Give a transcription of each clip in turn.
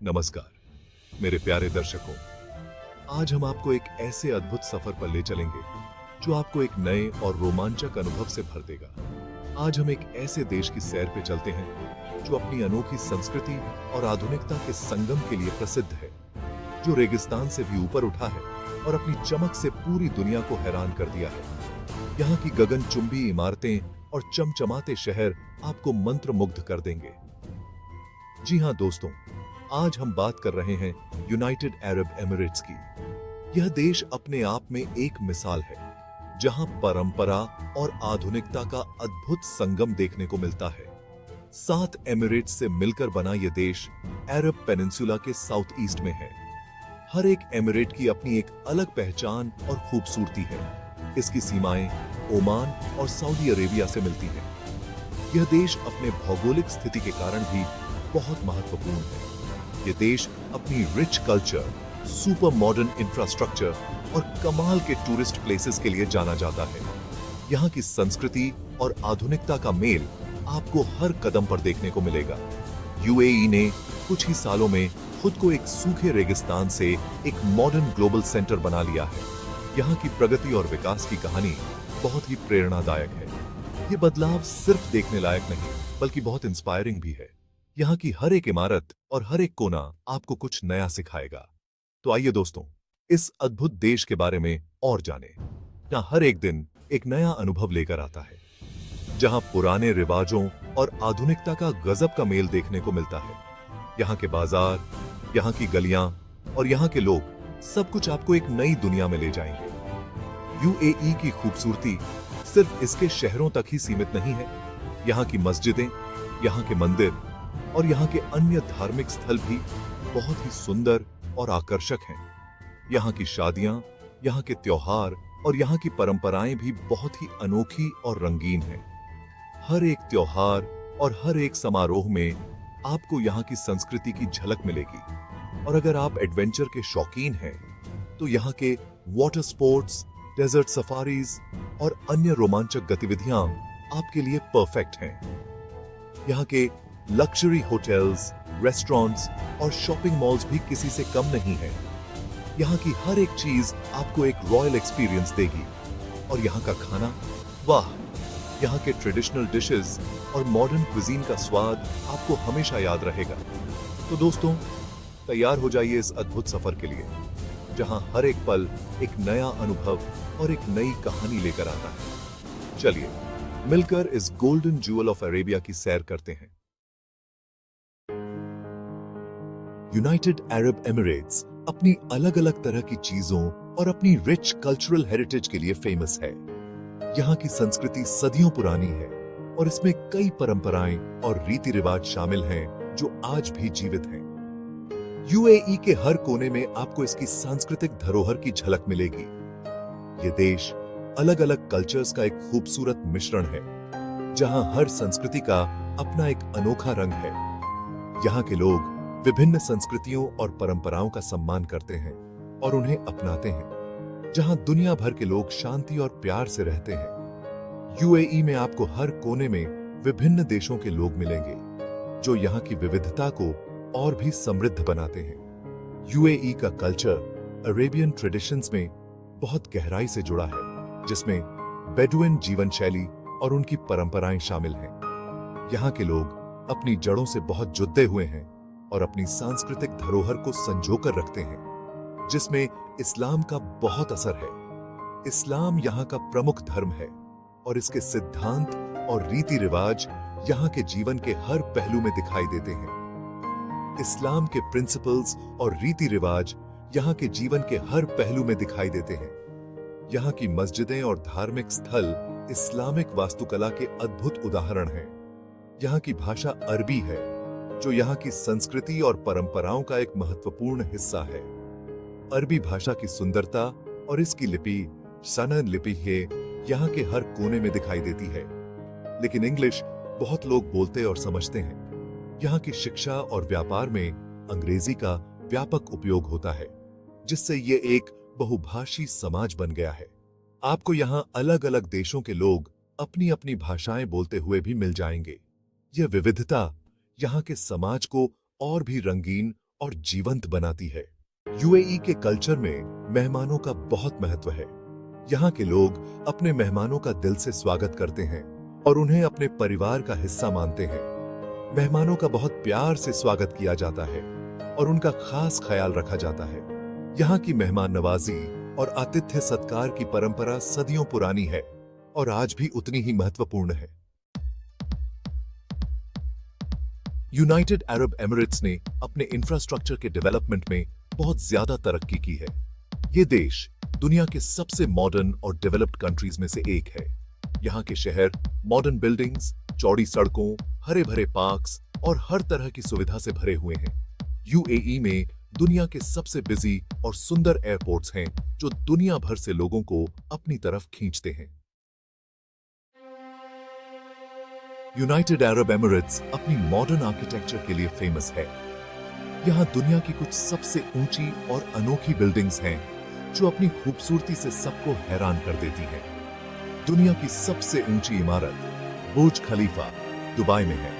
नमस्कार मेरे प्यारे दर्शकों। आज हम आपको एक ऐसे अद्भुत सफर पर ले चलेंगे जो आपको एक नए और रोमांचक अनुभव से भर देगा। आज हम एक ऐसे देश की सैर पे चलते हैं जो अपनी अनोखी संस्कृति और आधुनिकता के संगम के लिए प्रसिद्ध है, जो रेगिस्तान से भी ऊपर उठा है और अपनी चमक से पूरी दुनिया को हैरान कर दिया है। यहाँ की गगनचुंबी इमारतें और चमचमाते शहर आपको मंत्रमुग्ध कर देंगे। जी हाँ दोस्तों, आज हम बात कर रहे हैं यूनाइटेड अरब एमिरेट्स की। यह देश अपने आप में एक मिसाल है, जहां परंपरा और आधुनिकता का अद्भुत संगम देखने को मिलता है। 7 एमिरेट्स से मिलकर बना यह देश अरब पेनिनसुला के साउथ ईस्ट में है। हर एक एमिरेट की अपनी एक अलग पहचान और खूबसूरती है। इसकी सीमाएं ओमान और सऊदी अरेबिया से मिलती हैं। यह देश अपने भौगोलिक स्थिति के कारण भी बहुत महत्वपूर्ण है। यह देश अपनी rich culture, super modern infrastructure और कमाल के टूरिस्ट प्लेसेस के लिए जाना जाता है। यहाँ की संस्कृति और आधुनिकता का मेल आपको हर कदम पर देखने को मिलेगा। यूएई ने कुछ ही सालों में खुद को एक सूखे रेगिस्तान से एक मॉडर्न ग्लोबल सेंटर बना लिया है। यहाँ की प्रगति और विकास की कहानी बहुत ही प्रेरणादायक है। ये बदलाव सिर्फ देखने लायक नहीं, बल्कि बहुत इंस्पायरिंग भी है। यहाँ की हर एक इमारत और हर एक कोना आपको कुछ नया सिखाएगा। तो आइए दोस्तों, इस अद्भुत देश के बारे में और जानें। यहाँ हर एक दिन एक नया अनुभव लेकर आता है, जहाँ पुराने रिवाजों और आधुनिकता का गजब का मेल देखने को मिलता है। यहाँ के बाजार, यहाँ की गलियां और यहाँ के लोग सब कुछ आपको एक नई दुनिया में ले जाएंगे। यूएई की खूबसूरती सिर्फ इसके शहरों तक ही सीमित नहीं है। यहाँ की मस्जिदें, यहाँ के मंदिर और यहाँ के अन्य धार्मिक स्थल भी बहुत ही सुंदर और आकर्षक हैं। यहाँ की शादियां, यहाँ के त्योहार और यहाँ की परंपराएं भी बहुत ही अनोखी और रंगीन हैं। हर एक त्योहार और हर एक समारोह में आपको यहाँ की संस्कृति की झलक मिलेगी। और अगर आप एडवेंचर के शौकीन हैं, तो यहाँ के वाटर स्पोर्ट्स, डेजर्ट सफारीज और अन्य रोमांचक गतिविधियां आपके लिए परफेक्ट हैं। यहाँ के लग्जरी होटल्स, रेस्टोरेंट्स और शॉपिंग मॉल्स भी किसी से कम नहीं हैं। यहाँ की हर एक चीज आपको एक रॉयल एक्सपीरियंस देगी। और यहाँ का खाना, वाह! यहाँ के ट्रेडिशनल डिशेस और मॉडर्न क्विजीन का स्वाद आपको हमेशा याद रहेगा। तो दोस्तों, तैयार हो जाइए इस अद्भुत सफर के लिए, जहाँ हर एक पल एक नया अनुभव और एक नई कहानी लेकर आता है। चलिए मिलकर इस गोल्डन ज्यूअल ऑफ अरेबिया की सैर करते हैं। यूनाइटेड अरब एमिरेट्स अपनी अलग अलग तरह की चीजों और अपनी रिच कल्चरल हेरिटेज के लिए फेमस है। यहाँ की संस्कृति सदियों पुरानी है और इसमें कई परंपराएं और रीति रिवाज शामिल हैं जो आज भी जीवित हैं। यूएई के हर कोने में आपको इसकी सांस्कृतिक धरोहर की झलक मिलेगी। ये देश अलग अलग कल्चर्स का एक खूबसूरत मिश्रण है, जहां हर संस्कृति का अपना एक अनोखा रंग है। यहाँ के लोग विभिन्न संस्कृतियों और परंपराओं का सम्मान करते हैं और उन्हें अपनाते हैं। जहां दुनिया भर के लोग शांति और प्यार से रहते हैं। यूएई में आपको हर कोने में विभिन्न देशों के लोग मिलेंगे, जो यहाँ की विविधता को और भी समृद्ध बनाते हैं। यूएई का कल्चर अरेबियन ट्रेडिशंस में बहुत गहराई से जुड़ा है, जिसमें बेडुइन जीवन शैली और उनकी परंपराएं शामिल हैं। यहाँ के लोग अपनी जड़ों से बहुत जुड़े हुए हैं और अपनी सांस्कृतिक धरोहर को संजोकर रखते हैं, जिसमें इस्लाम का बहुत असर है। इस्लाम यहाँ का प्रमुख धर्म है और इसके सिद्धांत और रीति रिवाज यहाँ के जीवन के हर पहलू में दिखाई देते हैं। इस्लाम के प्रिंसिपल्स और रीति रिवाज यहाँ के जीवन के हर पहलू में दिखाई देते हैं। यहाँ की मस्जिदें और धार्मिक स्थल इस्लामिक वास्तुकला के अद्भुत उदाहरण हैं। यहाँ की भाषा अरबी है, जो यहाँ की संस्कृति और परंपराओं का एक महत्वपूर्ण हिस्सा है। अरबी भाषा की सुंदरता और इसकी लिपि सनद लिपि है यहाँ के हर कोने में दिखाई देती है। लेकिन इंग्लिश बहुत लोग बोलते और समझते हैं। यहाँ की शिक्षा और व्यापार में अंग्रेजी का व्यापक उपयोग होता है, जिससे ये एक बहुभाषी समाज बन गया है। आपको यहाँ अलग अलग देशों के लोग अपनी अपनी भाषाएं बोलते हुए भी मिल जाएंगे। यह विविधता यहाँ के समाज को और भी रंगीन और जीवंत बनाती है। यूएई के कल्चर में मेहमानों का बहुत महत्व है। यहाँ के लोग अपने मेहमानों का दिल से स्वागत करते हैं और उन्हें अपने परिवार का हिस्सा मानते हैं। मेहमानों का बहुत प्यार से स्वागत किया जाता है और उनका खास ख्याल रखा जाता है। यहाँ की मेहमान नवाजी और आतिथ्य सत्कार की परंपरा सदियों पुरानी है और आज भी उतनी ही महत्वपूर्ण है। यूनाइटेड अरब एमिरेट्स ने अपने इंफ्रास्ट्रक्चर के डेवलपमेंट में बहुत ज्यादा तरक्की की है। ये देश दुनिया के सबसे मॉडर्न और डेवलप्ड कंट्रीज में से एक है। यहाँ के शहर मॉडर्न बिल्डिंग्स, चौड़ी सड़कों, हरे भरे पार्क्स और हर तरह की सुविधा से भरे हुए हैं। यूएई में दुनिया के सबसे बिजी और सुंदर एयरपोर्ट्स हैं जो दुनिया भर से लोगों को अपनी तरफ खींचते हैं। यूनाइटेड अरब एमिरेट्स अपनी मॉडर्न आर्किटेक्चर के लिए फेमस है। यहाँ दुनिया की कुछ सबसे ऊंची और अनोखी बिल्डिंग्स हैं जो अपनी खूबसूरती से सबको हैरान कर देती हैं। दुनिया की सबसे ऊंची इमारत बुर्ज खलीफा दुबई में है,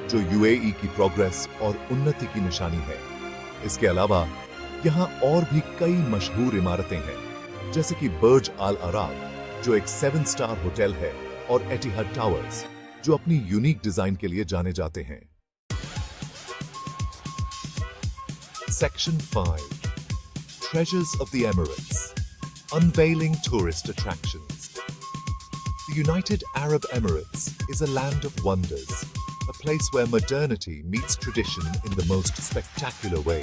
जो यूएई की प्रोग्रेस और उन्नति की निशानी है। इसके अलावा यहाँ और भी कई मशहूर इमारतें हैं, जैसे कि बुर्ज अल अरब जो एक 7 स्टार होटल है और एतिहाद टावर्स जो अपनी यूनिक डिजाइन के लिए जाने जाते हैं। Section 5 Treasures of the Emirates, Unveiling Tourist Attractions. The United Arab Emirates is a land of wonders, a place where modernity meets tradition in the most spectacular way.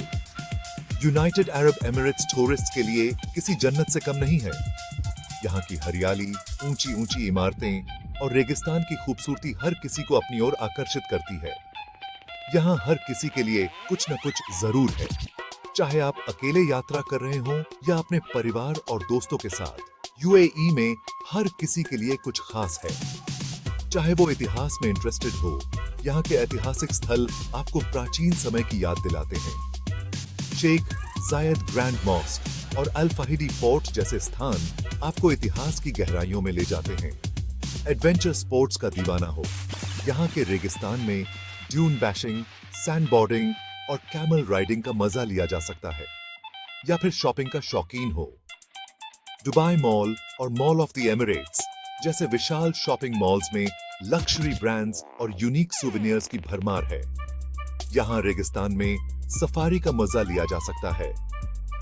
United Arab Emirates tourists के लिए किसी जन्नत से कम नहीं है। यहाँ की हरियाली, ऊंची ऊंची इमारतें और रेगिस्तान की खूबसूरती हर किसी को अपनी ओर आकर्षित करती है। यहाँ हर किसी के लिए कुछ न कुछ जरूर है, चाहे आप अकेले यात्रा कर रहे हों या अपने परिवार और दोस्तों के साथ। यूएई में हर किसी के लिए कुछ खास है, चाहे वो इतिहास में इंटरेस्टेड हो। यहाँ के ऐतिहासिक स्थल आपको प्राचीन समय की याद दिलाते हैं। शेख जायद ग्रैंड मॉस्क और अल फाहिदी फोर्ट जैसे स्थान आपको इतिहास की गहराइयों में ले जाते हैं। एडवेंचर स्पोर्ट्स का दीवाना हो, यहाँ के रेगिस्तान में ड्यून बैशिंग, सैंड बोर्डिंग और कैमल राइडिंग का मजा लिया जा सकता है। या फिर शॉपिंग का शौकीन हो, दुबई मॉल और मॉल ऑफ द एमिरेट्स जैसे विशाल शॉपिंग मॉल्स में लक्जरी ब्रांड्स और यूनिक सुवेनियर्स की भरमार है। यहाँ रेगिस्तान में सफारी का मजा लिया जा सकता है,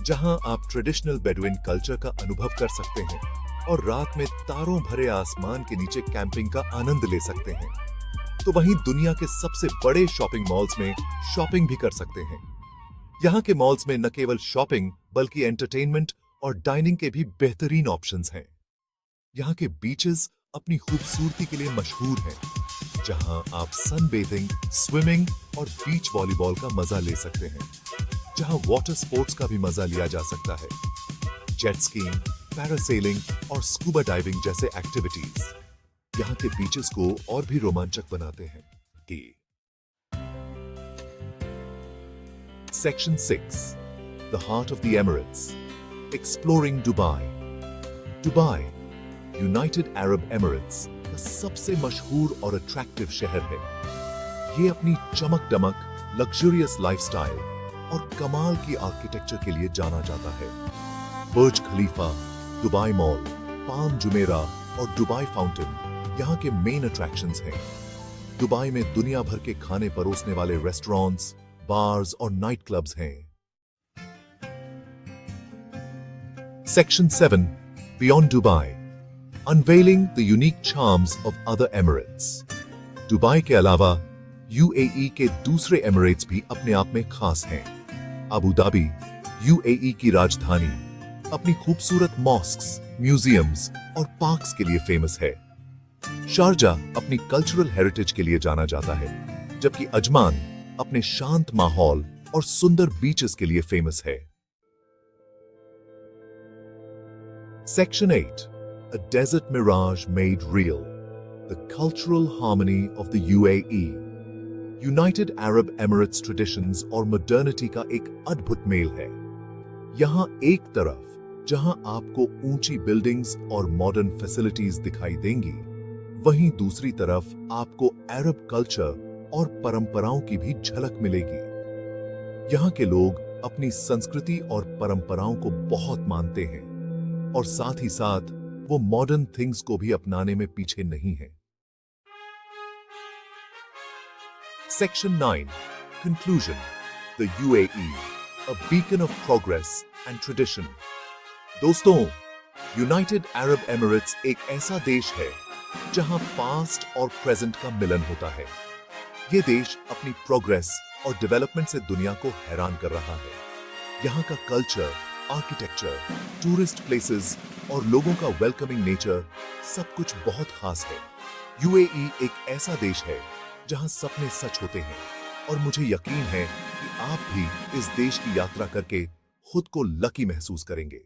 जहां आप ट्रेडिशनल बेडुइन कल्चर का अनुभव कर सकते हैं और रात में तारों भरे आसमान के नीचे कैंपिंग का आनंद ले सकते हैं। तो वहीं दुनिया के सबसे बड़े शॉपिंग मॉल्स में शॉपिंग भी कर सकते हैं। यहाँ के मॉल्स में न केवल शॉपिंग बल्कि एंटरटेनमेंट और डाइनिंग के भी बेहतरीन ऑप्शंस हैं। यहाँ के बीचेस अपनी खूबसूरती के लिए मशहूर हैं, जहां आप सनबेथिंग, स्विमिंग और बीच वॉलीबॉल का मजा ले सकते हैं। जहां वाटर स्पोर्ट्स का भी मजा लिया जा सकता है, जेट स्कीइंग, पैरासेलिंग और स्कूबा डाइविंग जैसे एक्टिविटीज यहाँ के बीचेस को और भी रोमांचक बनाते हैं। Section 6 The Heart of the Emirates, Exploring Dubai. Dubai, United Arab Emirates का सबसे मशहूर और अट्रैक्टिव शहर है। ये अपनी चमक दमक, लग्जरियस लाइफस्टाइल और कमाल की आर्किटेक्चर के लिए जाना जाता है। बुर्ज खलीफा, दुबई मॉल, पाम जुमेरा और दुबई फाउंटेन यहाँ के मेन अट्रैक्शंस हैं। दुबई में दुनिया भर के खाने परोसने वाले रेस्टोरेंट्स, बार्स और नाइट क्लब्स हैं। Section 7 Beyond Dubai, Unveiling the Unique Charms of Other Emirates. Dubai के अलावा यूएई के दूसरे एमिरेट्स भी अपने आप में खास हैं। अबू धाबी, यूएई की राजधानी, अपनी खूबसूरत मॉस्क्स, म्यूजियम्स और पार्क्स के लिए फेमस है। शारजाह अपनी कल्चरल हेरिटेज के लिए जाना जाता है, जबकि अजमान अपने शांत माहौल और सुंदर बीचेस के लिए फेमस है। Section 8 A Desert Mirage Made Real, The Cultural Harmony of the UAE. United Arab Emirates traditions और मॉडर्निटी का एक अद्भुत मेल है। यहाँ एक तरफ जहाँ आपको ऊंची बिल्डिंग्स और मॉडर्न फैसिलिटीज दिखाई देंगी, वहीं दूसरी तरफ आपको अरब कल्चर और परंपराओं की भी झलक मिलेगी। यहाँ के लोग अपनी संस्कृति और परंपराओं को बहुत मानते हैं और साथ ही साथ वो मॉडर्न थिंग्स को भी अपनाने में पीछे नहीं है। Section 9. Conclusion. The UAE, a beacon of progress and tradition. दोस्तों, यूनाइटेड अरब एमिरेट्स एक ऐसा देश है जहां पास्ट और प्रेजेंट का मिलन होता है। ये देश अपनी प्रोग्रेस और डेवलपमेंट से दुनिया को हैरान कर रहा है। यहाँ का कल्चर, आर्किटेक्चर, टूरिस्ट प्लेसेस और लोगों का वेलकमिंग नेचर सब कुछ बहुत खास है। यूएई एक ऐसा देश है जहां सपने सच होते हैं और मुझे यकीन है कि आप भी इस देश की यात्रा करके खुद को लकी महसूस करेंगे।